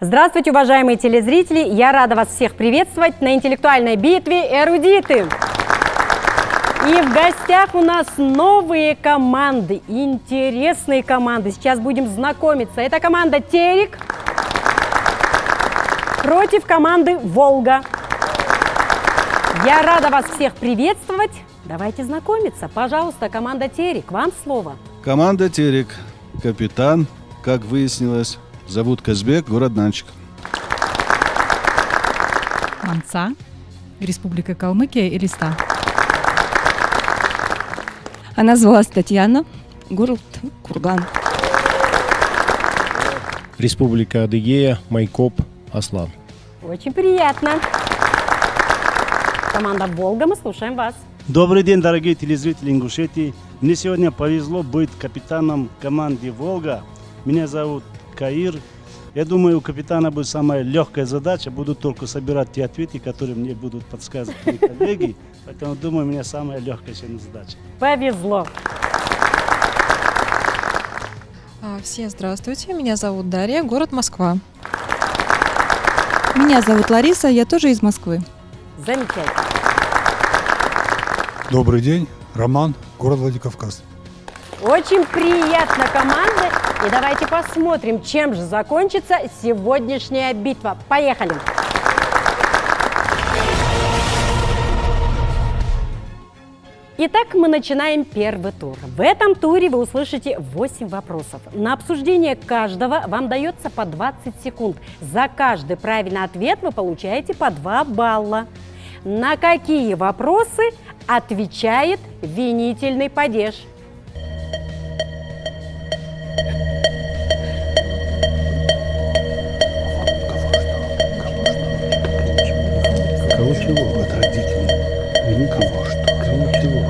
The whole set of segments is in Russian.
Здравствуйте, уважаемые телезрители! Я рада вас всех приветствовать на интеллектуальной битве «Эрудиты». И в гостях у нас новые команды, интересные команды. Сейчас будем знакомиться. Это команда «Терек» против команды «Волга». Я рада вас всех приветствовать. Давайте знакомиться. Пожалуйста, команда «Терек», вам слово. Команда «Терек». Капитан, как выяснилось, зовут Казбек, город Нанчик. Манца, Республика Калмыкия, Элиста. Она звалась Татьяна, город Курган. Республика Адыгея, Майкоп, Аслан. Очень приятно. Команда «Волга», мы слушаем вас. Добрый день, дорогие телезрители Ингушетии. Мне сегодня повезло быть капитаном команды «Волга». Меня зовут Каир. Я думаю, у капитана будет самая легкая задача. Буду только собирать те ответы, которые мне будут подсказывать мои коллеги. Поэтому, думаю, у меня самая легкая сегодня задача. Повезло. Всем здравствуйте, меня зовут Дарья, город Москва. Меня зовут Лариса, я тоже из Москвы. Замечательно. Добрый день, Роман, город Владикавказ. Очень приятно, команда. И давайте посмотрим, чем же закончится сегодняшняя битва. Поехали! Итак, мы начинаем первый тур. В этом туре вы услышите 8 вопросов. На обсуждение каждого вам дается по 20 секунд. За каждый правильный ответ вы получаете по 2 балла. На какие вопросы отвечает винительный падеж? Кого чего? От родителей. Вини кого что? Кого чего?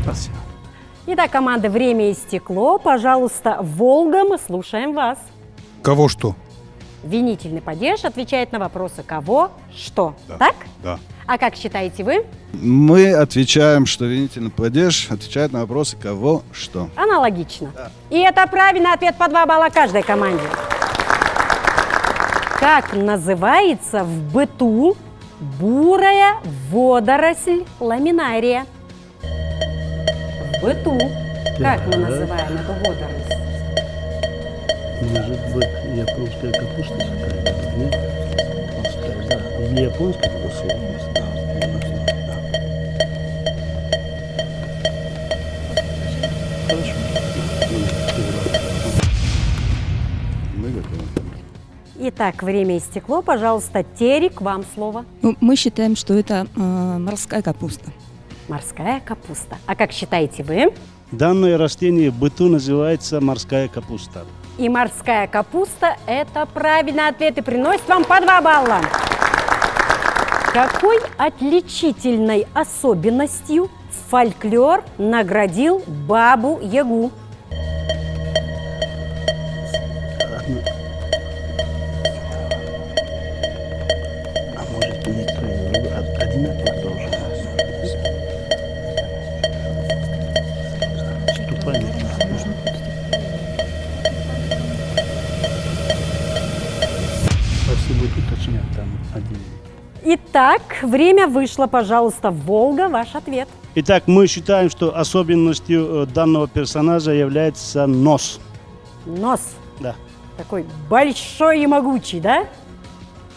Спасибо. Итак, команда, время истекло. Пожалуйста, «Волга», мы слушаем вас. Кого что? Винительный падеж отвечает на вопросы «кого?», «что?». Да. Так? Да. А как считаете вы? Мы отвечаем, что винительный падеж отвечает на вопросы «кого?», «что?». Аналогично. Да. И это правильный ответ по 2 балла каждой команде. Как называется в быту бурая водоросль ламинария? В быту. Как мы называем эту водоросль? Может быть, японская капуста какая-то, нет? Японская, да. Или японская капуста. Хорошо. Мы готовы. Итак, время истекло. Пожалуйста, Терек, вам слово. Ну, мы считаем, что это морская капуста. Морская капуста. А как считаете вы? Данное растение в быту называется морская капуста. И морская капуста – это правильный ответ и приносит вам по 2 балла. Какой отличительной особенностью фольклор наградил Бабу-Ягу? А может быть, одинаково должен. Ступай. Если будет уточнять, там один. Итак, время вышло. Пожалуйста, «Волга», ваш ответ. Итак, мы считаем, что особенностью данного персонажа является нос. Нос. Да. Такой большой и могучий, да?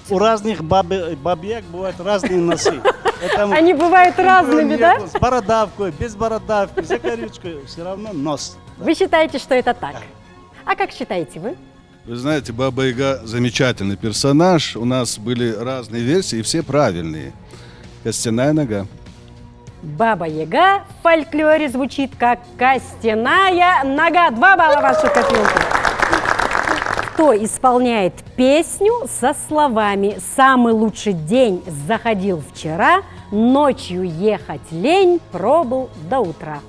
У разных бабьяк бывают разные носы. Поэтому Они бывают разными, да? с бородавкой, без бородавки, за корючкой, все равно нос. Вы считаете, что это так? А как считаете вы? Вы знаете, Баба-Яга замечательный персонаж. У нас были разные версии, и все правильные. Костяная нога. Баба-Яга в фольклоре звучит как «костяная нога». 2 балла в вашу копилку. Кто исполняет песню со словами «Самый лучший день заходил вчера, ночью ехать лень, пробыл до утра»?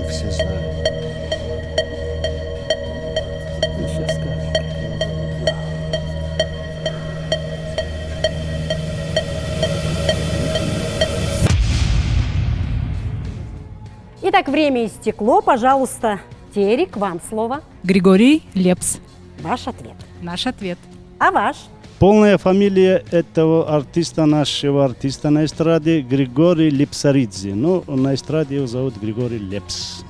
Все знают. Сейчас скажем. Итак, время истекло. Пожалуйста, Терек, вам слово. Григорий Лепс. Ваш ответ. Наш ответ. А ваш? Полная фамилия этого артиста, нашего артиста на эстраде, Григорий Лепсаридзе. Ну, на эстраде его зовут Григорий Лепс.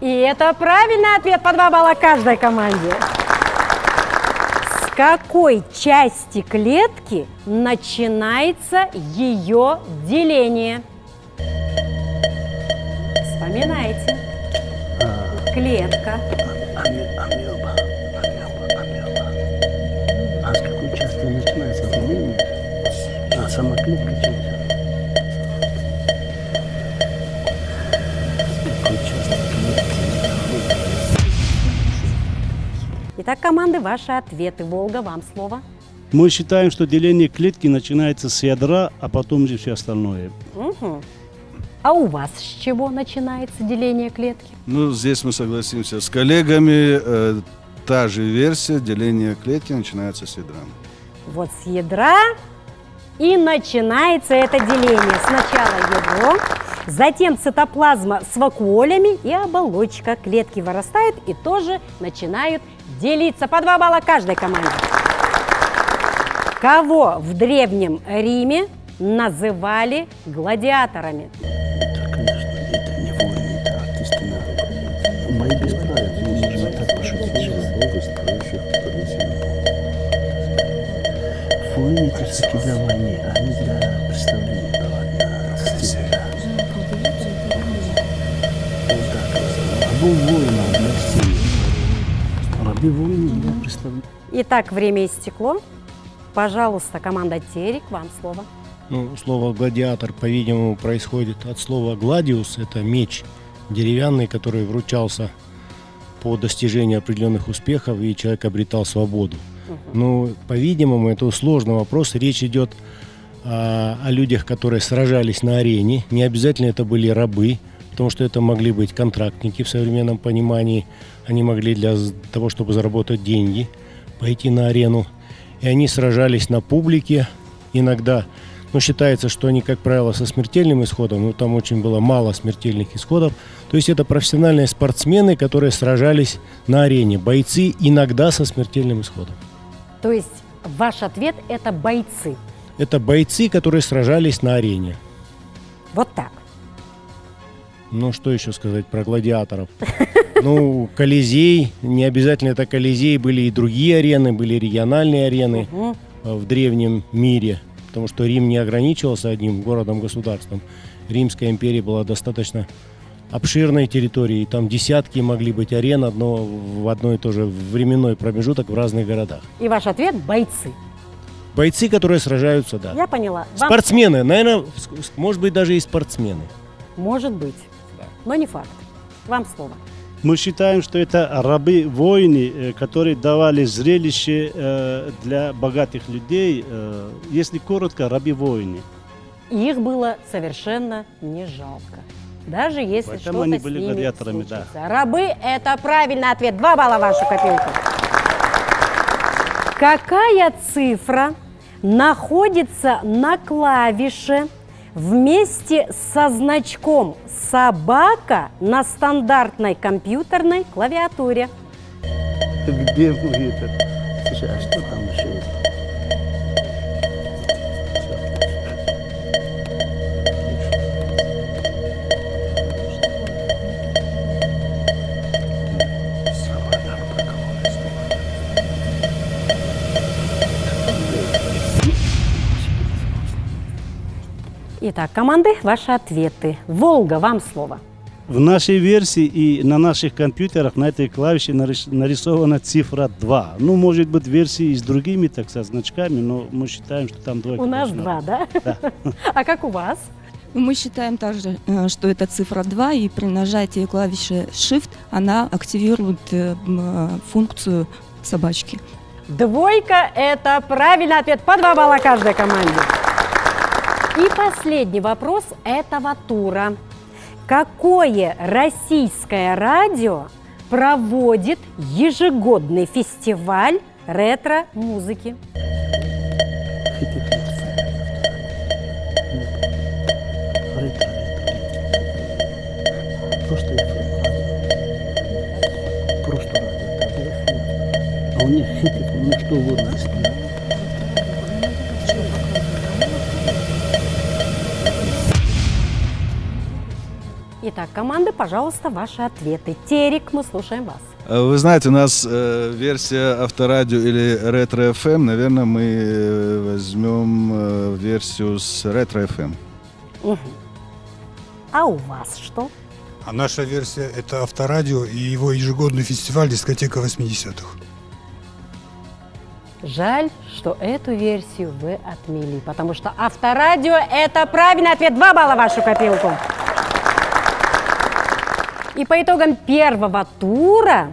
И это правильный ответ, по 2 балла каждой команде. С какой части клетки начинается ее деление? Вспоминайте. Клетка. А с какой части начинается деление? А, сама клетка часть. Итак, команды, ваши ответы. Волга, вам слово. Мы считаем, что деление клетки начинается с ядра, а потом уже все остальное. Угу. А у вас с чего начинается деление клетки? Ну, здесь мы согласимся с коллегами. Та же версия, деление клетки начинается с ядра. Вот с ядра и начинается это деление. Сначала ядро, затем цитоплазма с вакуолями и оболочка клетки вырастает и тоже начинают делиться. По 2 балла каждой команде. Кого в Древнем Риме называли гладиаторами? Это, конечно, это не воины, это артисты на мои бесправия. Мы можем так пошутить. Воины это все-таки для войны, а не для представления права на стиле. Вот так. Рабы воина для стиля. Рабы воины для представления. Итак, время истекло. Пожалуйста, команда Терек, вам слово. Ну, слово «гладиатор», по-видимому, происходит от слова «гладиус». Это меч деревянный, который вручался по достижению определенных успехов, и человек обретал свободу. Ну, по-видимому, это сложный вопрос. Речь идет о людях, которые сражались на арене. Не обязательно это были рабы, потому что это могли быть контрактники в современном понимании. Они могли для того, чтобы заработать деньги, пойти на арену. И они сражались на публике. Иногда, ну, считается, что они, как правило, со смертельным исходом, но там очень было мало смертельных исходов. То есть это профессиональные спортсмены, которые сражались на арене. Бойцы иногда со смертельным исходом. То есть ваш ответ – это бойцы. Это бойцы, которые сражались на арене. Вот так. Ну, что еще сказать про гладиаторов? Ну, Колизей, не обязательно это Колизей, были и другие арены, были региональные арены в древнем мире, потому что Рим не ограничивался одним городом-государством. Римская империя была достаточно обширной территорией, там десятки могли быть арен в одной и то же временной промежуток в разных городах. И ваш ответ – бойцы. Бойцы, которые сражаются, да. Я поняла. Вам... Спортсмены, наверное, может быть, даже и спортсмены. Может быть, но не факт. Вам слово. Мы считаем, что это рабы-воины, которые давали зрелище для богатых людей. Если коротко, рабы-воины. И их было совершенно не жалко. Даже если Поэтому что-то они с были ними гладиаторами, случится. да. Рабы – это правильный ответ. 2 балла в вашу копилку. Какая цифра находится на клавише вместе со значком «собака» на стандартной компьютерной клавиатуре? Где вы это? Слушай, а что там еще есть? Итак, команды, ваши ответы. Волга, вам слово. В нашей версии и на наших компьютерах на этой клавише нарисована цифра 2. Ну, может быть, версии с другими, так сказать, значками, но мы считаем, что там двойка. У нас должна 2, быть. да? Да. А как у вас? Мы считаем также, что это цифра 2, и при нажатии клавиши Shift она активирует функцию собачки. Двойка – это правильный ответ. По 2 балла каждой команде. И последний вопрос этого тура. Какое российское радио проводит ежегодный фестиваль ретро-музыки? Просто FM. Просто радио. Это FM. А у них хитрит, у них что угодно стоит. Итак, команды, пожалуйста, ваши ответы. Терек, мы слушаем вас. Вы знаете, у нас версия Авторадио или Ретро FM. Наверное, мы возьмем версию с Ретро FM. Угу. А у вас что? А наша версия – это Авторадио и его ежегодный фестиваль «Дискотека 80-х». Жаль, что эту версию вы отмели, потому что Авторадио – это правильный ответ. 2 балла в вашу копилку. И по итогам первого тура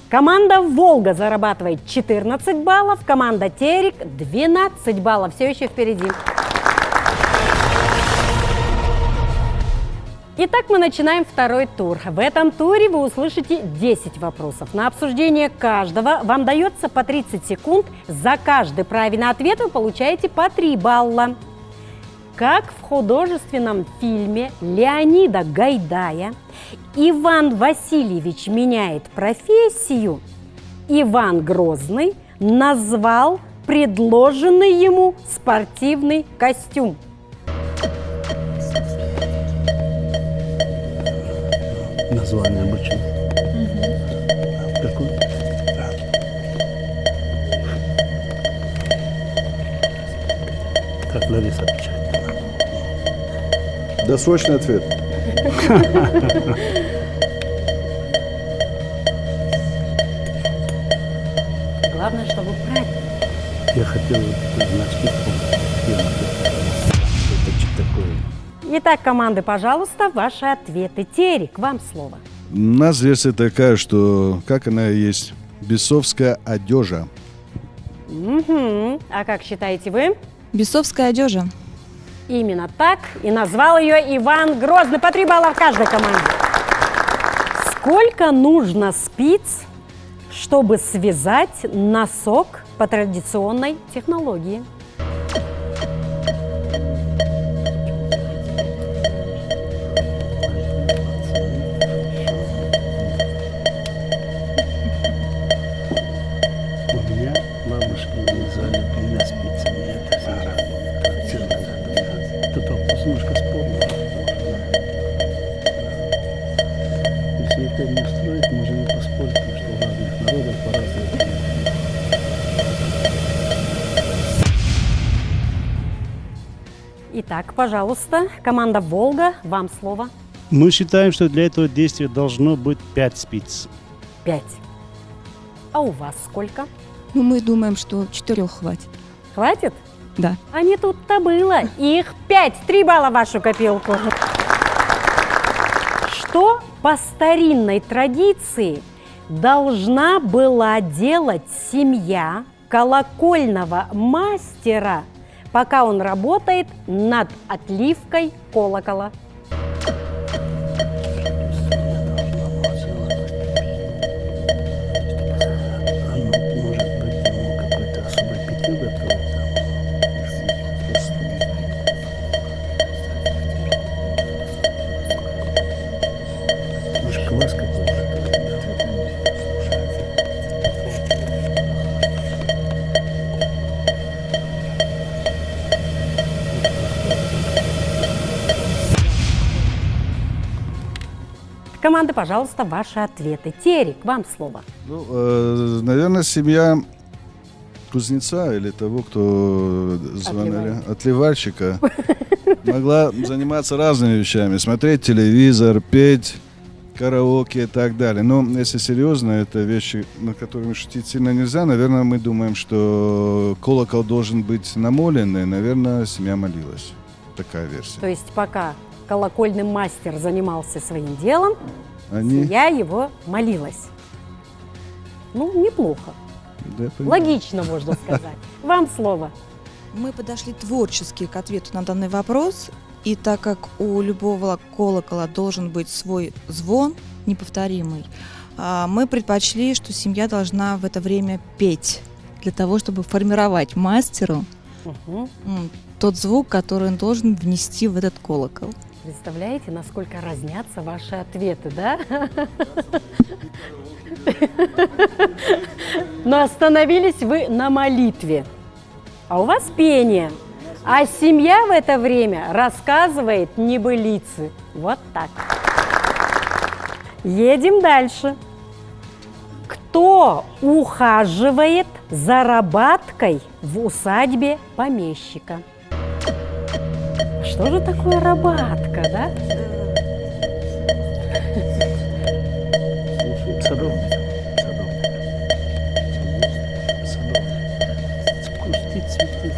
команда «Волга» зарабатывает 14 баллов, команда «Терек» 12 баллов. Все еще впереди. Итак, мы начинаем второй тур. В этом туре вы услышите 10 вопросов. На обсуждение каждого вам дается по 30 секунд. За каждый правильный ответ вы получаете по 3 балла. Как в художественном фильме Леонида Гайдая Иван Васильевич меняет профессию, Иван Грозный назвал предложенный ему спортивный костюм. Название обычно. Какой? Как Лариса отвечает. Досрочный ответ. Главное, чтобы правильно. Я хотел на скидку. Это что такое? Итак, команды, пожалуйста, ваши ответы. Терек, вам слово. У нас версия такая, что как она и есть, бесовская одежа. Угу. А как считаете вы? Бесовская одежа. Именно так. И назвал ее Иван Грозный. По 3 балла в каждой команде. Сколько нужно спиц, чтобы связать носок по традиционной технологии? У меня бабушки вязали двумя спицами. Это Тут вопрос немножко спорный. Если это не устроит, можем и поспорить, потому что у разных народов по-разному. Итак, пожалуйста, команда «Волга», вам слово. Мы считаем, что для этого действия должно быть 5 спиц. 5. А у вас сколько? Ну, мы думаем, что 4 хватит. Хватит? Да. А не тут-то было. Их 5. 3 балла в вашу копилку. Что по старинной традиции должна была делать семья колокольного мастера, пока он работает над отливкой колокола? Команда, пожалуйста, ваши ответы. Терек, вам слово. Ну, наверное, семья кузнеца или того, кто звонили, отливальщика, могла заниматься разными вещами. Смотреть телевизор, петь, караоке и так далее. Но если серьезно, это вещи, на которыми шутить сильно нельзя. Наверное, мы думаем, что колокол должен быть намоленный. Наверное, семья молилась. Такая версия. То есть пока колокольный мастер занимался своим делом, Они... семья его молилась. Ну, неплохо. Да, понимаю. Логично, можно сказать. Вам слово. Мы подошли творчески к ответу на данный вопрос, и так как у любого колокола должен быть свой звон неповторимый, мы предпочли, что семья должна в это время петь, для того, чтобы формировать мастеру тот звук, который он должен внести в этот колокол. Представляете, насколько разнятся ваши ответы, да? Но остановились вы на молитве, а у вас пение, а семья в это время рассказывает небылицы. Вот так. Едем дальше. Кто ухаживает за рабаткой в усадьбе помещика? Что же такое рабатка, да? Садовник. Кусты, цветы,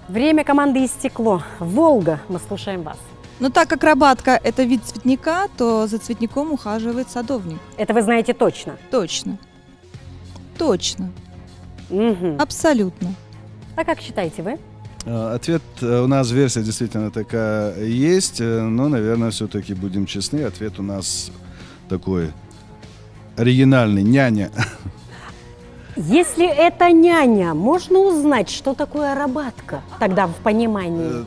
Время команды истекло. Волга, мы слушаем вас. Но так как рабатка – это вид цветника, то за цветником ухаживает садовник. Это вы знаете точно? Точно. Точно. Угу. Абсолютно. А как считаете вы? Ответ, у нас версия действительно такая есть, но, наверное, все-таки будем честны, ответ у нас такой оригинальный, няня. Если это няня, можно узнать, что такое рабатка тогда в понимании?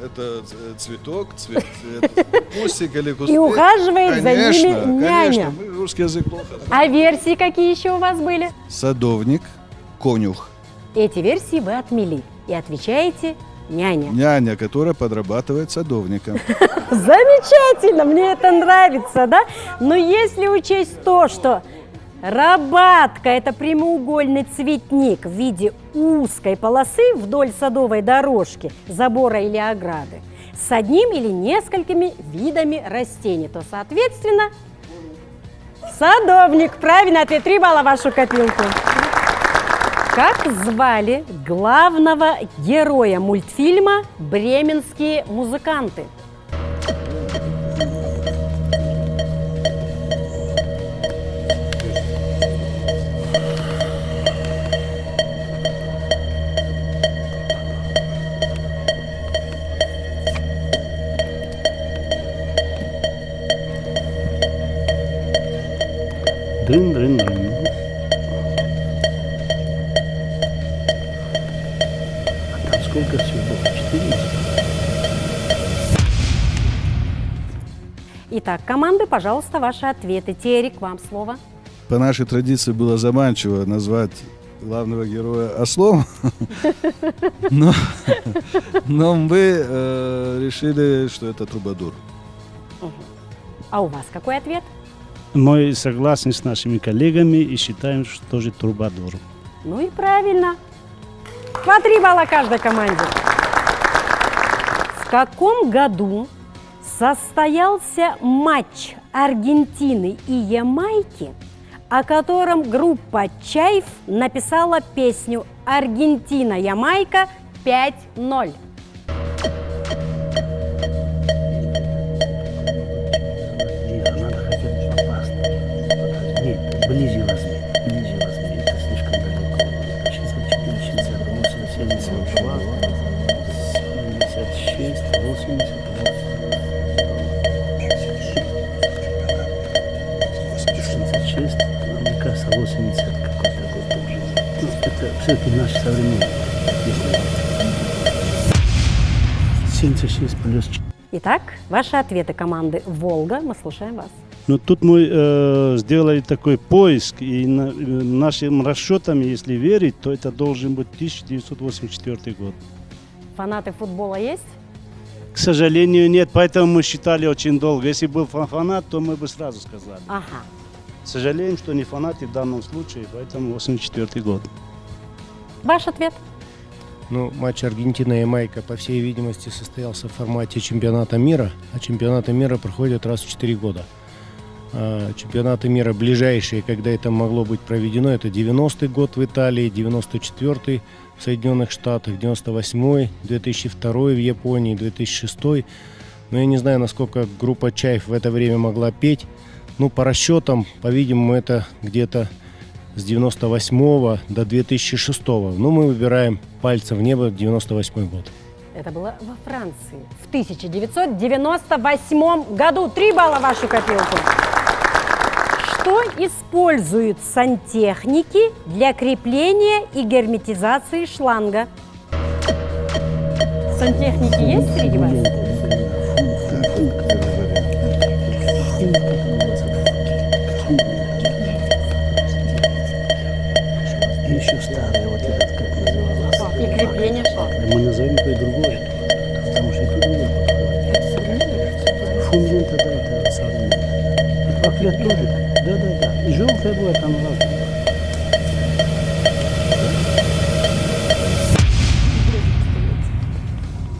Это цветок, кустик или кусты. И ухаживает за ними няня. Конечно, мы русский язык плохо знаем. А версии какие еще у вас были? Садовник, конюх. Эти версии вы отмели и отвечаете няня. Няня, которая подрабатывает садовником. Замечательно, мне это нравится, да? Но если учесть то, что рабатка – это прямоугольный цветник в виде узкой полосы вдоль садовой дорожки, забора или ограды, с одним или несколькими видами растений, то, соответственно, садовник. Правильный ответ. 3 балла в вашу копилку. Как звали главного героя мультфильма «Бременские музыканты»? Дрын-дрын-дрын. А там сколько всего? 4? Итак, команды, пожалуйста, ваши ответы. Терек, вам слово. По нашей традиции было заманчиво назвать главного героя ослом, но мы решили, что это трубадур. А у вас какой ответ? Мы согласны с нашими коллегами и считаем, что тоже трубадур. Ну и правильно. По 3 балла каждой команде. В каком году состоялся матч Аргентины и Ямайки, о котором группа «Чайф» написала песню «Аргентина-Ямайка 5-0»? Надо хотя бы попасть. Нет, ближе возьми. Это слишком далеко. 64, 68, 72, 76, 80. 66, мне кажется, 80 какой-то год должен. Ну, это все-таки наш современный. 76 плюс 4. Итак, ваши ответы команды «Волга». Мы слушаем вас. Но тут мы сделали такой поиск, и нашим расчетам, если верить, то это должен быть 1984 год. Фанаты футбола есть? К сожалению, нет, поэтому мы считали очень долго. Если был фанат, то мы бы сразу сказали. Ага. Сожалеем, что не фанаты в данном случае, поэтому 84 год. Ваш ответ? Ну, матч Аргентина-Ямайка, по всей видимости, состоялся в формате чемпионата мира, а чемпионаты мира проходят раз в 4 года. Чемпионаты мира ближайшие, когда это могло быть проведено, это 90-й год в Италии, 94-й в Соединенных Штатах, 98-й, 2002-й в Японии, 2006-й. Но я не знаю, насколько группа «Чайф» в это время могла петь. Ну, по расчетам, по-видимому, это где-то с 98 до 2006. Ну, мы выбираем пальцем в небо 98 год. Это было во Франции в 1998 году. 3 балла в вашу копилку. Что используют сантехники для крепления и герметизации шланга? Сантехники есть среди вас? Еще старый вот этот, как назывался. И крепление шланга. Мы назовем то и другое. Потому что это другое подходит. Фундамент это современный. Паклет тоже. Да. И желтая была там разная.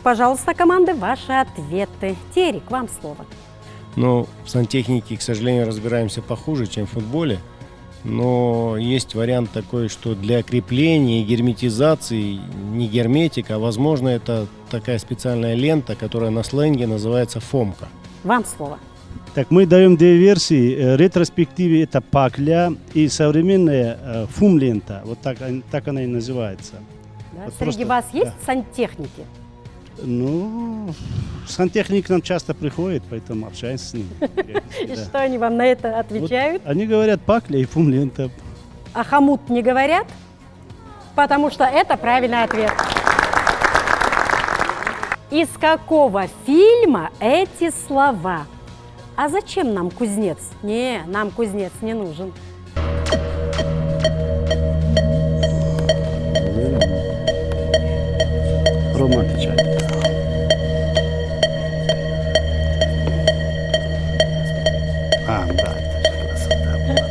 Пожалуйста, команды, ваши ответы. Терек, вам слово. Но в сантехнике, к сожалению, разбираемся похуже, чем в футболе. Но есть вариант такой, что для крепления и герметизации не герметик, а возможно это такая специальная лента, которая на сленге называется фомка. Вам слово. Так, мы даем 2 версии. Ретроспективе это пакля и современная фум-лента. Вот так она и называется. Да? Вот Среди просто, вас есть да. сантехники? Ну, сантехник к нам часто приходит, поэтому общаемся с ним. И что они вам на это отвечают? Они говорят пакля и фум-лента. А хомут не говорят? Потому что это правильный ответ. Из какого фильма эти слова? А зачем нам кузнец? Не, нам кузнец не нужен. Рома отвечает. А, да, это же красота была.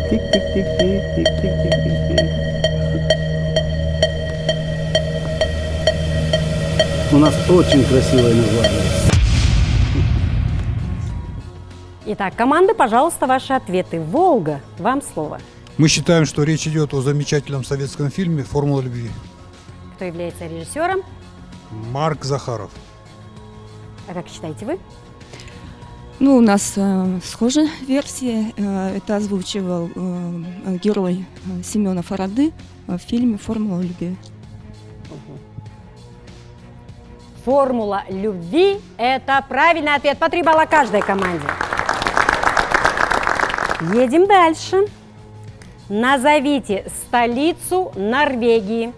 Тик-тик-тик-тик-тик-тик-тик-тик-тик. У нас очень красивое название. Итак, команды, пожалуйста, ваши ответы. Волга, вам слово. Мы считаем, что речь идет о замечательном советском фильме «Формула любви». Кто является режиссером? Марк Захаров. А как считаете вы? Ну, у нас схожая версия. Это озвучивал герой Семена Фарады в фильме «Формула любви». Формула любви – это правильный ответ. По 3 балла каждой команде. Едем дальше. Назовите столицу Норвегии.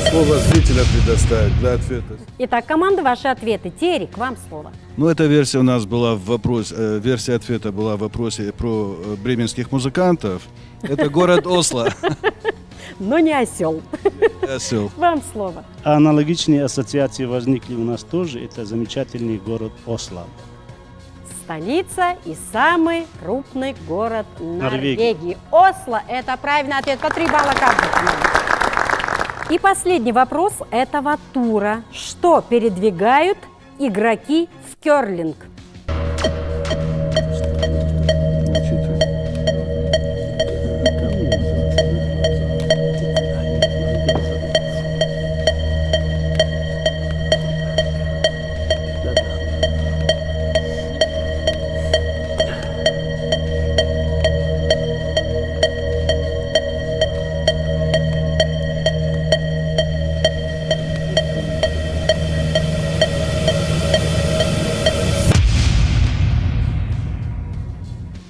Слово зрителя предоставить для ответа. Итак, команда, ваши ответы. Терек, вам слово. Ну, эта версия у нас была в вопросе, версия ответа была в вопросе про бременских музыкантов. Это город Осло. Но не осел. Осел. Вам слово. Аналогичные ассоциации возникли у нас тоже. Это замечательный город Осло. Столица и самый крупный город Норвегии. Норвегии. Осло – это правильный ответ. По 3 балла каждой команде. И последний вопрос этого тура. Что передвигают игроки в керлинг?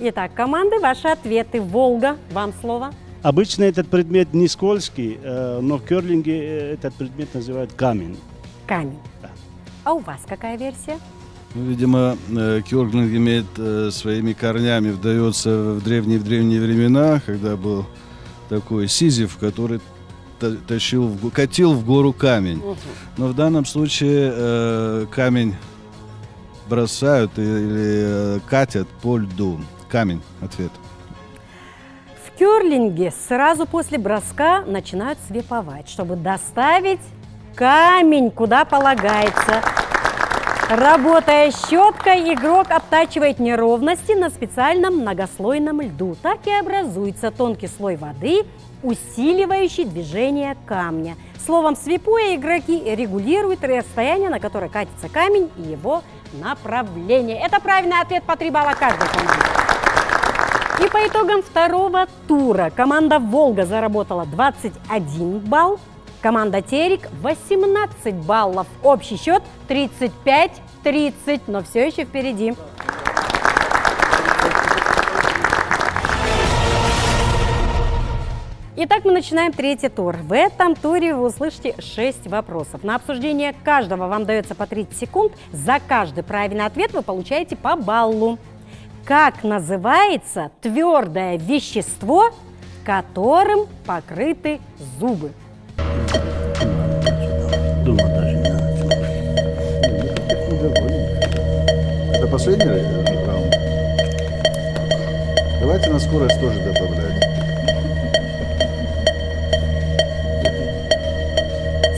Итак, команды, ваши ответы. Волга, вам слово. Обычно этот предмет не скользкий, но в керлинге этот предмет называют камень. Камень. Да. А у вас какая версия? Ну, видимо, керлинг имеет своими корнями, вдается в древние времена, когда был такой Сизиф, который катил в гору камень. Но в данном случае камень бросают или катят по льду. Камень. Ответ. В керлинге сразу после броска начинают свеповать, чтобы доставить камень куда полагается. Работая щеткой, игрок обтачивает неровности на специальном многослойном льду. Так и образуется тонкий слой воды, усиливающий движение камня. Словом, слепые игроки регулируют расстояние, на которое катится камень, и его направление. Это правильный ответ по 3 балла каждой команде. И по итогам второго тура команда «Волга» заработала 21 балл, команда «Терек» 18 баллов. Общий счет 35-30, но все еще впереди. Итак, мы начинаем третий тур. В этом туре вы услышите 6 вопросов. На обсуждение каждого вам дается по 30 секунд. За каждый правильный ответ вы получаете по баллу. Как называется твердое вещество, которым покрыты зубы? Дома даже не надо. Это последний раунд? Давайте на скорость тоже добавлять.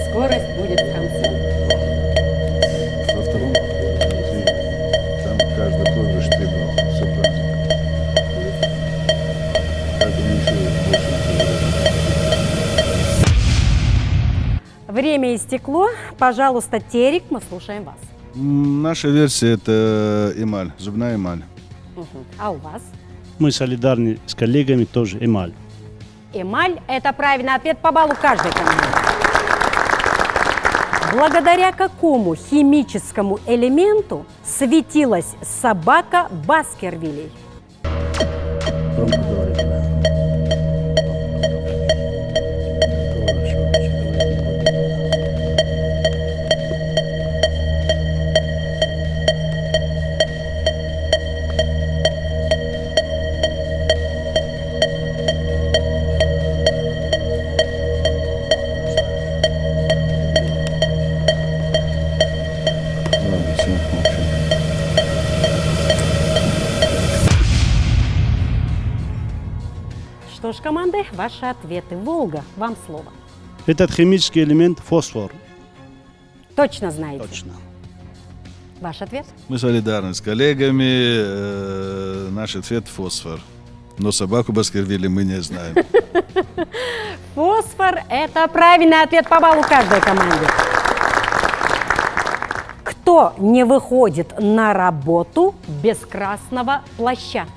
Скорость будет в конце. Во втором там каждый тоже 4 балла. Все правильно. Я думаю, еще больше. Время истекло. Пожалуйста, Терек, мы слушаем вас. Наша версия это эмаль, зубная эмаль. А у вас? Мы солидарны с коллегами, тоже эмаль. Эмаль – это правильный ответ по баллу каждой команды. Благодаря какому химическому элементу светилась собака Баскервилей? Громко говори, да. Что ж, команды, ваши ответы. «Волга», вам слово. Этот химический элемент фосфор. Точно знаете? Точно. Ваш ответ? Мы солидарны с коллегами. Наш ответ фосфор. Но собаку Баскервилей мы не знаем. Фосфор – это правильный ответ по баллу каждой команде. Кто не выходит на работу без красного плаща?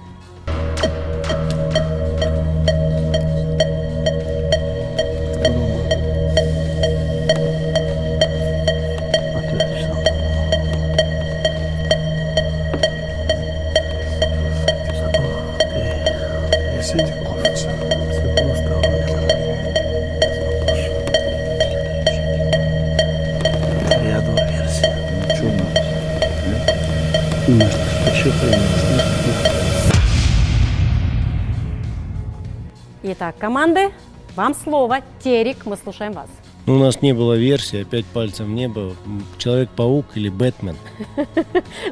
Итак, команды, вам слово. Терек, мы слушаем вас. Ну, у нас не было версии, опять пальцем в небо. Человек-паук или Бэтмен.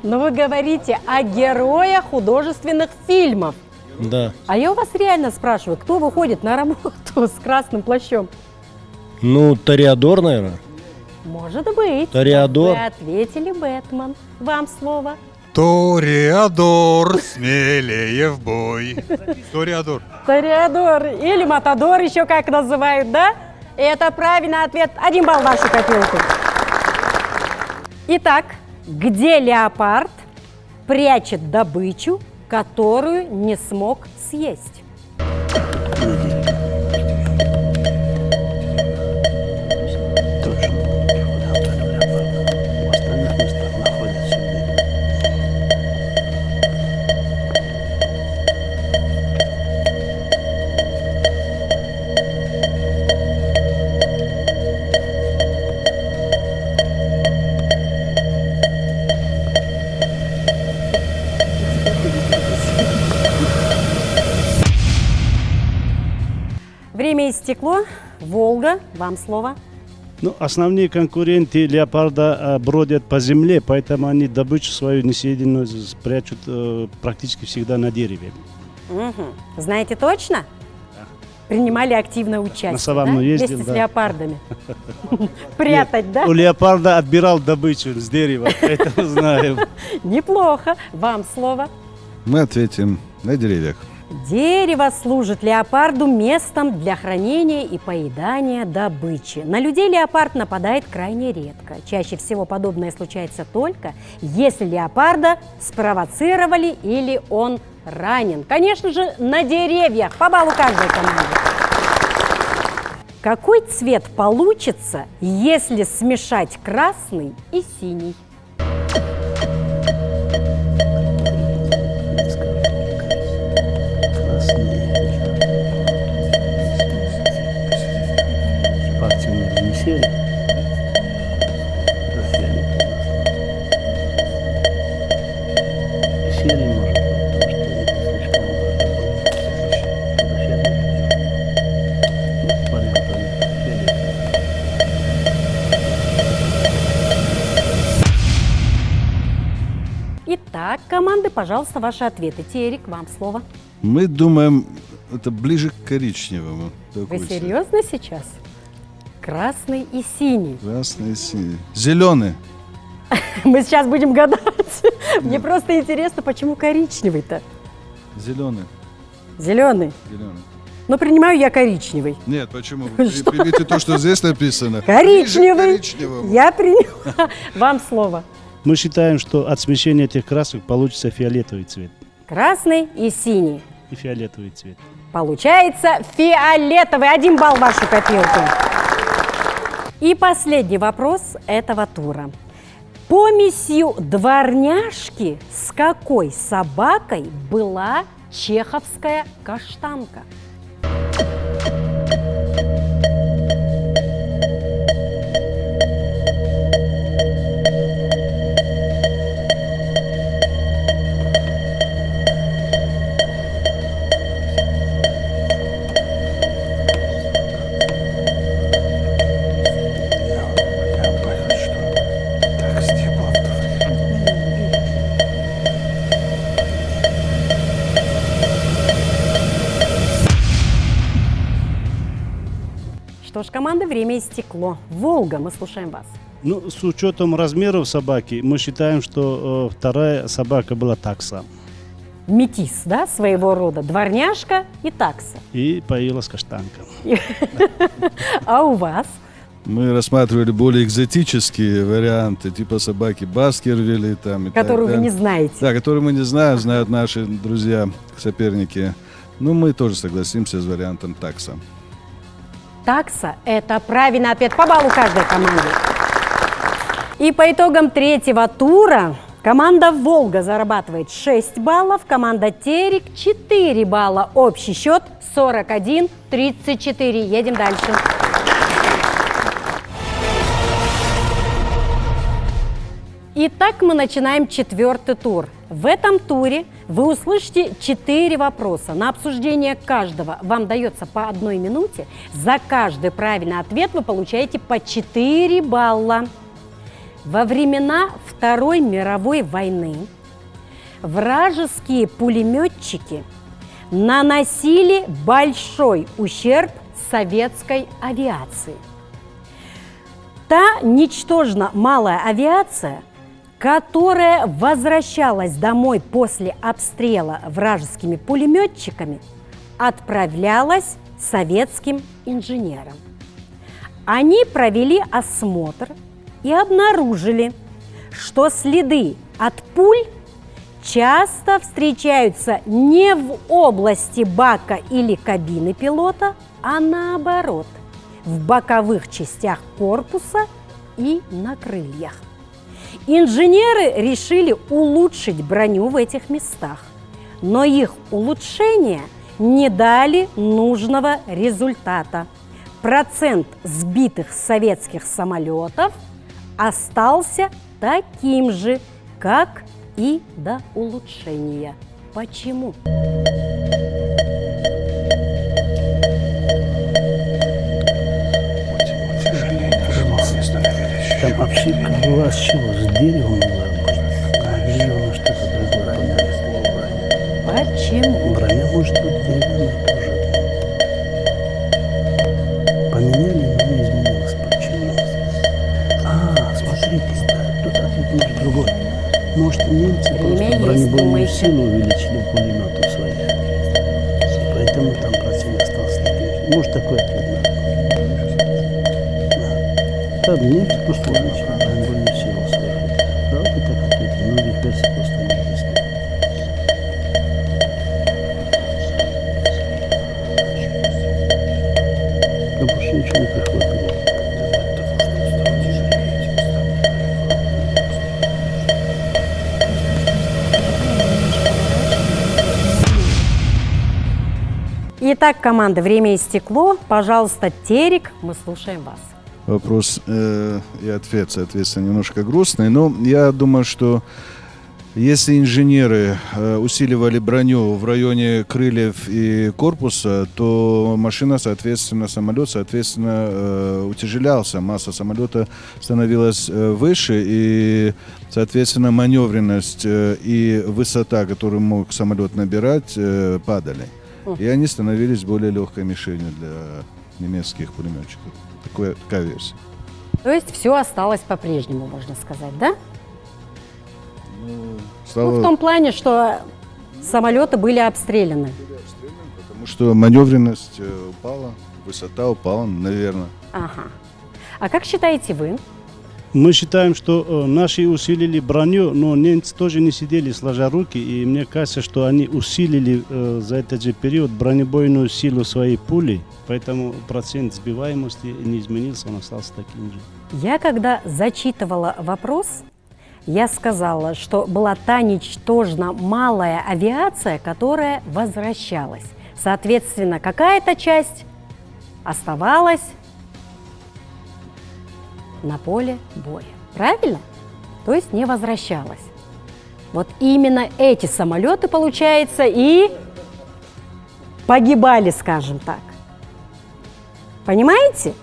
Но вы говорите о героях художественных фильмов. Да. А я у вас реально спрашиваю, кто выходит на работу с красным плащом? Ну, Тореадор, наверное. Может быть. Тореадор. Вы ответили Бэтмен. Вам слово. Тореадор, смелее в бой. Тореадор. Тореадор или Матадор, еще как называют, да? Это правильный ответ. 1 балл в вашу копилку. Итак, где леопард прячет добычу, которую не смог съесть? В остальных местах находятся. Время истекло. Волга, вам слово. Ну, основные конкуренты леопарда бродят по земле, поэтому они добычу свою несъеденную прячут практически всегда на дереве. Знаете точно? принимали активное участие, На саванну ездил, вместе с да. леопардами. Прятать, да? У леопарда отбирал добычу с дерева, поэтому знаем. Неплохо. Вам слово. Мы ответим на деревьях. Дерево служит леопарду местом для хранения и поедания добычи. На людей леопард нападает крайне редко. Чаще всего подобное случается только, если леопарда спровоцировали или он ранен. Конечно же, на деревьях. По баллу каждой команде. Какой цвет получится, если смешать красный и синий? Партию не внесели. Серый может быть, потому что это слишком Итак, команды, пожалуйста, ваши ответы. Терек, вам слово. Мы думаем, это ближе к коричневому. Вы Такой цвет. серьезно сейчас? Красный и синий. Красный и синий. Зеленый. Мы сейчас будем гадать. Мне просто интересно, почему коричневый-то? Зеленый. Зеленый. Зеленый. Но принимаю я коричневый. Нет, почему? Примите то, что здесь написано. Коричневый. Ближе к коричневому. Я приняла. Вам слово. Мы считаем, что от смещения этих красок получится фиолетовый цвет. Красный и синий. И фиолетовый цвет. Получается фиолетовый. 1 балл в вашу копилку. И последний вопрос этого тура. Помесью дворняжки с какой собакой была чеховская каштанка? Что ж, команда, время истекло. Волга, мы слушаем вас. Ну, с учетом размеров собаки, мы считаем, что вторая собака была такса. Метис, да, своего рода. Дворняжка и такса. И появилась каштанка. А у вас? Мы рассматривали более экзотические варианты, типа собаки Баскервилей. Там, и Которую так вы не далее. знаете. Да, которую мы не знаем, знают наши друзья, соперники. Ну, мы тоже согласимся с вариантом такса. Такса – это правильный ответ по баллу каждой команде. И по итогам третьего тура команда «Волга» зарабатывает 6 баллов, команда «Терек» 4 балла. Общий счет 41-34. Едем дальше. Итак, мы начинаем 4-й тур. В этом туре вы услышите 4 вопроса. На обсуждение каждого вам дается по 1 минуте. За каждый правильный ответ вы получаете по 4 балла. Во времена Второй мировой войны вражеские пулеметчики наносили большой ущерб советской авиации. Та ничтожно малая авиация, которая возвращалась домой после обстрела вражескими пулеметчиками, отправлялась советским инженерам. Они провели осмотр и обнаружили, что следы от пуль часто встречаются не в области бака или кабины пилота, а наоборот, в боковых частях корпуса и на крыльях. Инженеры решили улучшить броню в этих местах, но их улучшения не дали нужного результата. Процент сбитых советских самолетов остался таким же, как и до улучшения. Почему? Там обшивка была с чего? С деревом была? А дерево что-то другое. Почему? Броня может быть деревянная тоже. смотрите, да, тут ответ может другой. Может, немцы Время просто есть, бронебойную думайте. силу увеличили у пулеметов своих. И поэтому там процент остался таким же. Может, такой ответ надо. Да, немцы просто увеличили бронебойную силу своих. Давайте так ответим. Многих версий просто не объясню. Да больше ничего не приходит. Итак, команда, время истекло. Пожалуйста, Терек, мы слушаем вас. Вопрос и ответ, соответственно, немножко грустный. Но я думаю, что если инженеры усиливали броню в районе крыльев и корпуса, то машина, соответственно, самолет, соответственно, утяжелялся. Масса самолета становилась выше, и, соответственно, маневренность и высота, которую мог самолет набирать, падали. И они становились более легкой мишенью для немецких пулеметчиков. Такая версия. То есть все осталось по-прежнему, можно сказать, да? Ну, в том плане, что самолеты были обстреляны. Потому что маневренность упала, высота упала, наверное. Ага. А как считаете вы? Мы считаем, что наши усилили броню, но немцы тоже не сидели сложа руки, и мне кажется, что они усилили за этот же период бронебойную силу своей пули, поэтому процент сбиваемости не изменился, он остался таким же. Я когда зачитывала вопрос, я сказала, что была та ничтожно малая авиация, которая возвращалась. Соответственно, какая-то часть оставалась на поле боя. Правильно? То есть не возвращалась. Вот именно эти самолеты, получается, и погибали, скажем так. Понимаете?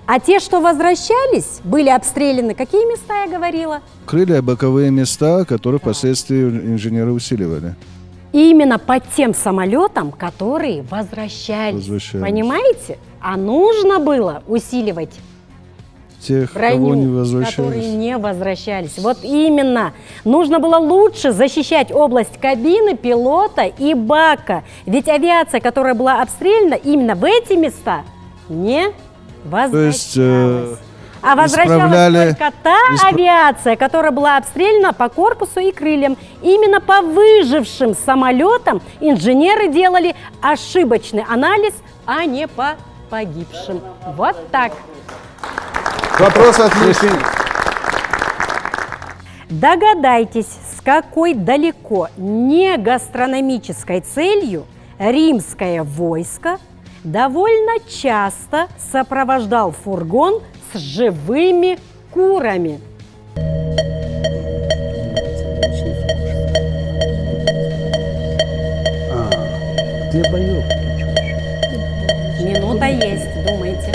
А те, что возвращались, были обстреляны. Какие места я говорила? Крылья, боковые места, которые впоследствии инженеры усиливали. Именно по тем самолетам, которые возвращались. Понимаете? А нужно было усиливать тех, броню, кого не возвращались. которые не возвращались. Вот именно. Нужно было лучше защищать область кабины, пилота и бака. Ведь авиация, которая была обстреляна, именно в эти места не возвращалась. То есть, а возвращалась только та авиация, которая была обстреляна по корпусу и крыльям. Именно по выжившим самолетам инженеры делали ошибочный анализ, а не по погибшим. Вот так. Вопрос отличный. Догадайтесь, с какой далеко не гастрономической целью римское войско довольно часто сопровождал фургон с живыми курами. Для боев. Минута есть, думайте.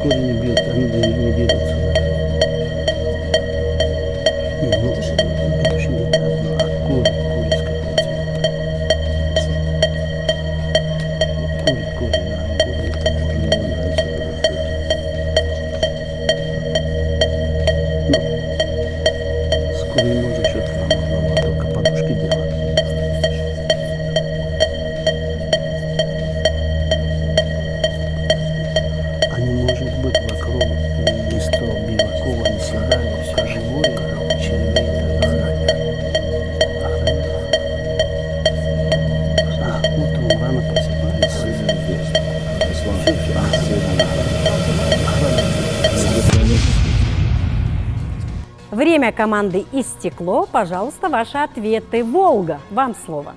Кури не бьют, они не бьются. Это же не так, а кури с какой Кури, это можно не нравится. Ну, с кури можно что-то можно только подушки делать. Они, может быть, вокруг места Бивакова не седали, все живое, червей и так далее. Утром рано просыпались. Время команды истекло. Пожалуйста, ваши ответы. Волга, вам слово.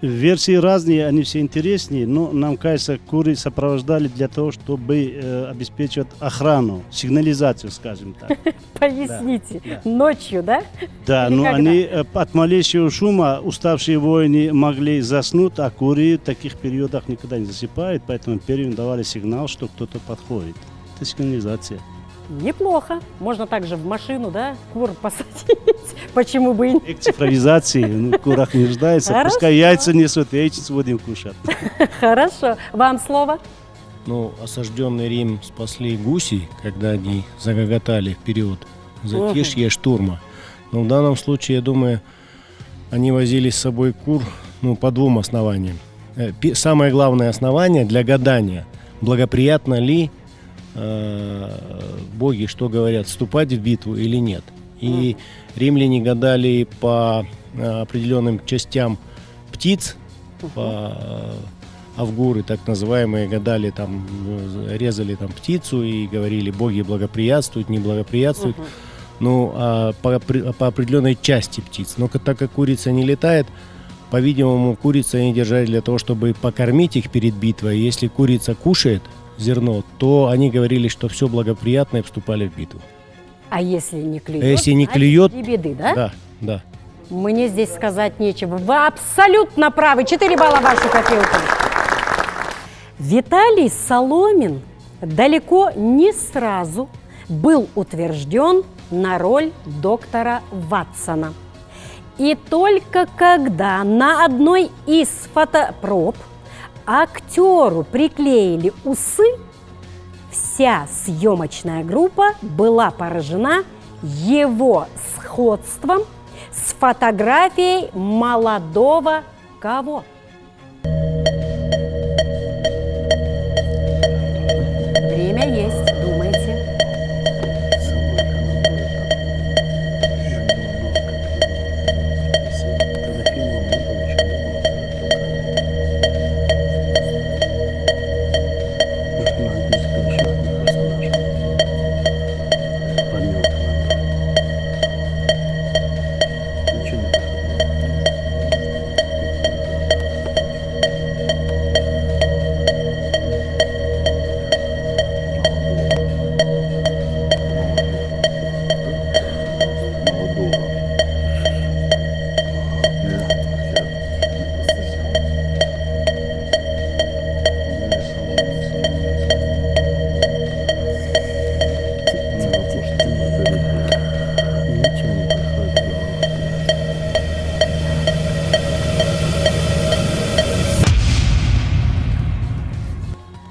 Версии разные, они все интереснее, но нам кажется, куры сопровождали для того, чтобы обеспечивать охрану, сигнализацию, скажем так. Поясните. Да. Ночью, да? Да, Или но когда? они от малейшего шума уставшие воины могли заснуть, а куры в таких периодах никогда не засыпают, поэтому первым давали сигнал, что кто-то подходит. Это сигнализация. Неплохо. Можно также в машину, да, кур посадить. Почему бы и нет? К цифровизации, в курах не нуждается. Хорошо. Пускай яйца несут, яичницу будем кушать. Хорошо. Вам слово. Ну, осажденный Рим спасли гуси, когда они загоготали вперед. Затишье штурма. Но в данном случае, я думаю, они возили с собой кур, ну, по двум основаниям. Самое главное основание для гадания, благоприятно ли боги, что говорят, вступать в битву или нет. И римляне гадали по определенным частям птиц, по авгуры, так называемые, гадали там, резали там птицу и говорили, боги благоприятствуют, не благоприятствуют. Ну, по определенной части птиц. Но так как курица не летает, по-видимому, курицу они держали для того, чтобы покормить их перед битвой. И если курица кушает зерно, то они говорили, что все благоприятно, и вступали в битву. А если не клюет? А если не клюет, не беды, да? Да, да. Мне здесь сказать нечего. Вы абсолютно правы. 4 балла вашей копилки. Виталий Соломин далеко не сразу был утвержден на роль доктора Ватсона. И только когда на одной из фотопроб актеру приклеили усы, вся съемочная группа была поражена его сходством с фотографией молодого кого? Время есть, думайте.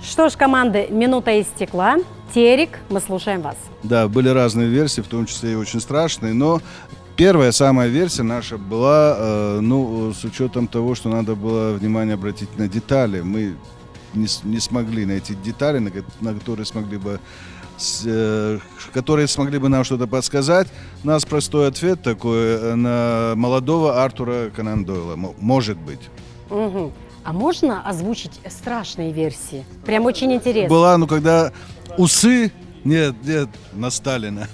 Что ж, команды, минута истекла. Терек, мы слушаем вас. Да, были разные версии, в том числе и очень страшные, но первая, самая версия наша была, ну, с учетом того, что надо было внимание обратить на детали. Мы не смогли найти детали, на которые смогли бы нам что-то подсказать. У нас простой ответ такой на молодого Артура Конан Дойла. Может быть. Угу. А можно озвучить страшные версии? Прям очень интересно. Была, ну, когда усы... Нет, на Сталина.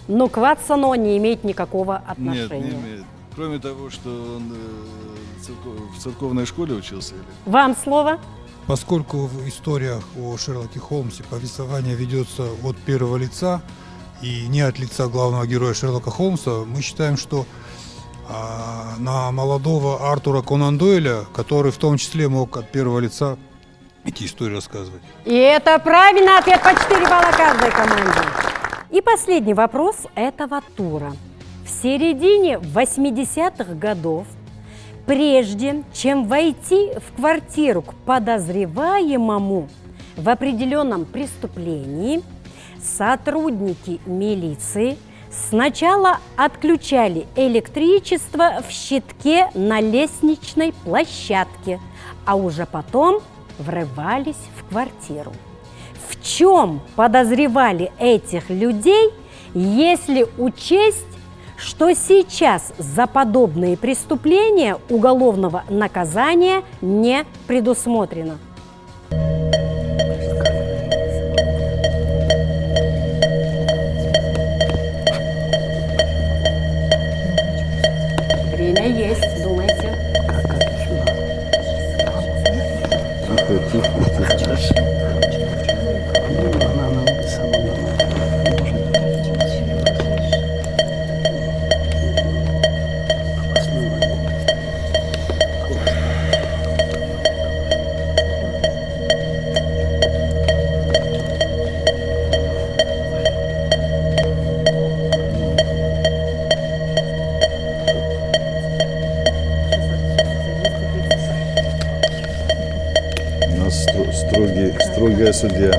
Но к Ватсону не имеет никакого отношения. Нет, не имеет. Кроме того, что он в церковной школе учился. Вам слово. Поскольку в историях о Шерлоке Холмсе повествование ведется от первого лица и не от лица главного героя Шерлока Холмса, мы считаем, что на молодого Артура Конан Дойля, который в том числе мог от первого лица эти истории рассказывать. И это правильный ответ, по 4 балла каждой команде. И последний вопрос этого тура. В середине 80-х годов, прежде чем войти в квартиру к подозреваемому в определенном преступлении, сотрудники милиции сначала отключали электричество в щитке на лестничной площадке, а уже потом врывались в квартиру. В чем подозревали этих людей, если учесть, что сейчас за подобные преступления уголовного наказания не предусмотрено? Время есть, думайте. дорогая судья.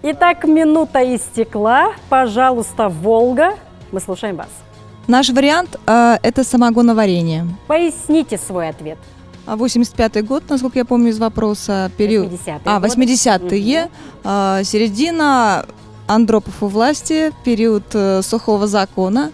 Итак, минута истекла. Пожалуйста, Волга. Мы слушаем вас. Наш вариант это самогоноварение. Поясните свой ответ. 85-й год, насколько я помню из вопроса, период. 80-е. Середина, Андропов у власти, период сухого закона.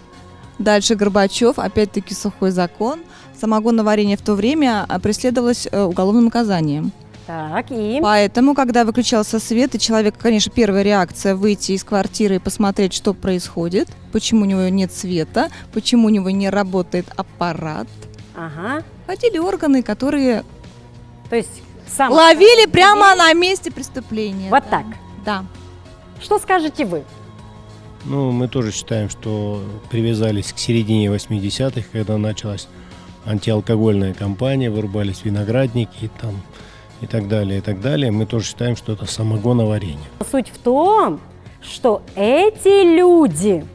Дальше Горбачев, опять-таки сухой закон. Самогоноварение в то время преследовалось уголовным наказанием. Так, и? Поэтому, когда выключался свет, и человек, конечно, первая реакция выйти из квартиры и посмотреть, что происходит, почему у него нет света, почему у него не работает аппарат. Ага. Ходили органы, которые То есть сам ловили прямо на месте преступления. Вот да. так. Да. Что скажете вы? Ну, мы тоже считаем, что привязались к середине 80-х, когда началась антиалкогольная кампания, вырубались виноградники там, и так далее, и так далее. Мы тоже считаем, что это самогоноварение. Суть в том, что эти люди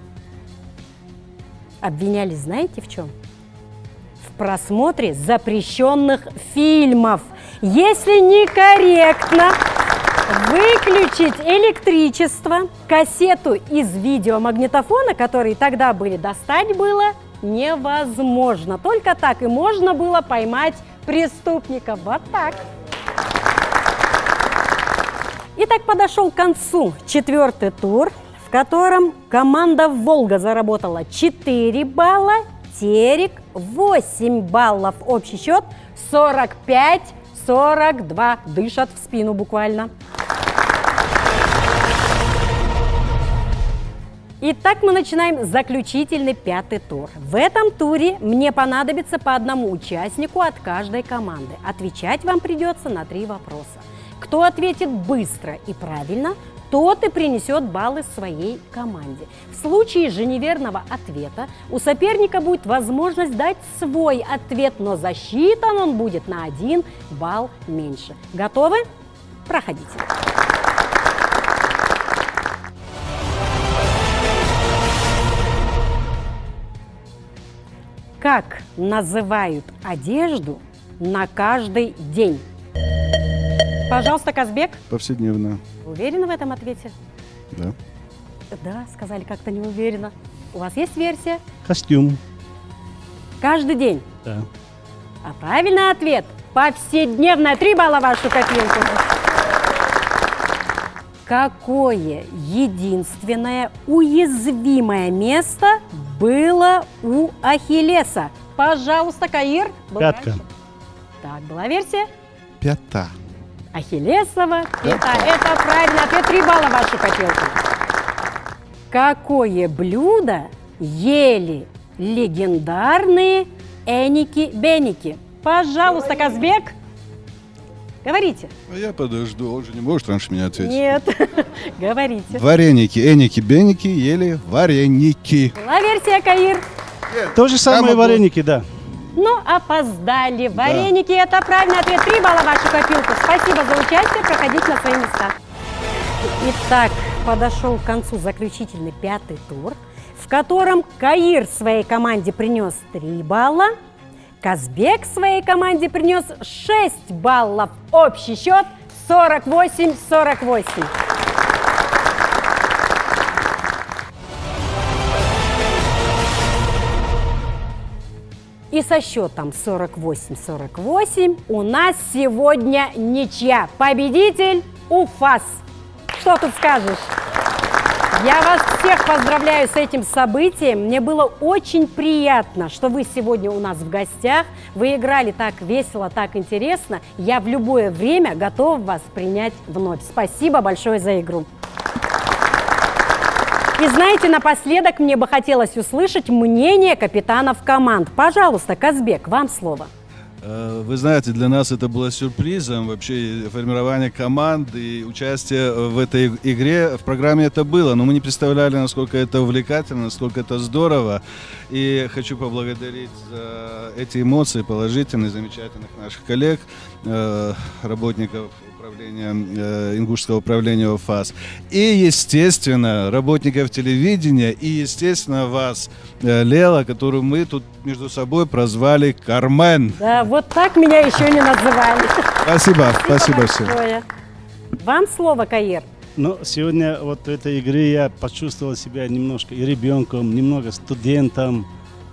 обвинялись, знаете, в чем? В просмотре запрещенных фильмов. Если некорректно выключить электричество, кассету из видеомагнитофона, которые тогда были, достать было невозможно. Только так и можно было поймать преступника. Вот так. Итак, подошел к концу 4-й тур, в котором команда «Волга» заработала 4 балла, Терек 8 баллов. Общий счет 45-42. Дышат в спину буквально. Итак, мы начинаем заключительный 5-й тур. В этом туре мне понадобится по одному участнику от каждой команды. Отвечать вам придется на 3 вопроса. Кто ответит быстро и правильно, тот и принесет баллы своей команде. В случае же неверного ответа у соперника будет возможность дать свой ответ, но засчитан он будет на 1 балл меньше. Готовы? Проходите. Как называют одежду на каждый день? Пожалуйста, Казбек. Повседневно. Уверены в этом ответе? Да. Да, сказали как-то не уверенно. У вас есть версия? Костюм. Каждый день. Да. А правильный ответ – повседневная. 3 балла в вашу копилку. Какое единственное уязвимое место было у Ахиллеса? Пожалуйста, Каир. Пятка. Так, была версия? Пята. Ахиллесова пята. Это правильный ответ. 3 балла в вашу копилку. Какое блюдо ели легендарные Эники-Беники? Пожалуйста, Казбек. Говорите. А я подожду, он же не может раньше меня ответить. Нет. Говорите. Вареники, эники-беники ели вареники. Была версия, Каир? То же самое вареники, да. Ну, опоздали. Вареники – это правильный ответ. 3 балла в вашу копилку. Спасибо за участие. Проходите на свои места. Итак, подошел к концу заключительный 5-й тур, в котором Каир своей команде принес 3 балла, Казбек своей команде принес 6 баллов. Общий счет 48-48. И со счетом 48-48 у нас сегодня ничья. Победитель Уфас. Что тут скажешь? Я вас всех поздравляю с этим событием. Мне было очень приятно, что вы сегодня у нас в гостях. Вы играли так весело, так интересно. Я в любое время готова вас принять вновь. Спасибо большое за игру. И знаете, напоследок мне бы хотелось услышать мнение капитанов команд. Пожалуйста, Казбек, вам слово. Вы знаете, для нас это было сюрпризом, вообще формирование команды и участие в этой игре. В программе это было, но мы не представляли, насколько это увлекательно, насколько это здорово. И хочу поблагодарить за эти эмоции положительные, замечательных наших коллег, работников Ингушского управления ОФАС. И, естественно, работников телевидения, и, естественно, вас, Лела, которую мы тут между собой прозвали Кармен. Да, вот так меня еще не называли. Спасибо всем. большое. Вам слово, Каир. Но сегодня вот в этой игре я почувствовал себя немножко и ребенком, немного студентом,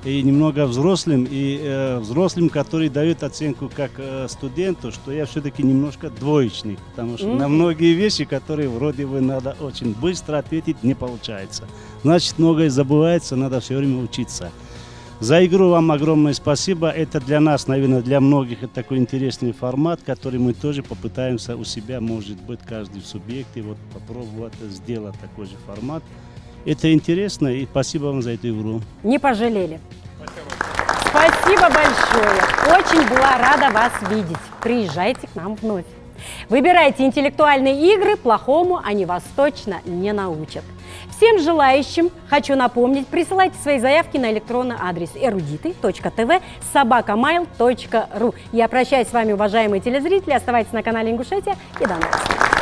и немного взрослым, и взрослым, который дает оценку как студенту, что я все-таки немножко двоечник, потому что на многие вещи, которые вроде бы надо очень быстро ответить, не получается. Значит, многое забывается, надо все время учиться. За игру вам огромное спасибо. Это для нас, наверное, для многих это такой интересный формат, который мы тоже попытаемся у себя, может быть, каждый в субъекте вот попробовать сделать такой же формат. Это интересно, и спасибо вам за эту игру. Не пожалели. Спасибо большое. Очень была рада вас видеть. Приезжайте к нам вновь. Выбирайте интеллектуальные игры, плохому они вас точно не научат. Всем желающим хочу напомнить, присылайте свои заявки на электронный адрес erudiты.tv@mail.ru. Я прощаюсь с вами, уважаемые телезрители. Оставайтесь на канале Ингушетия и до новых встреч.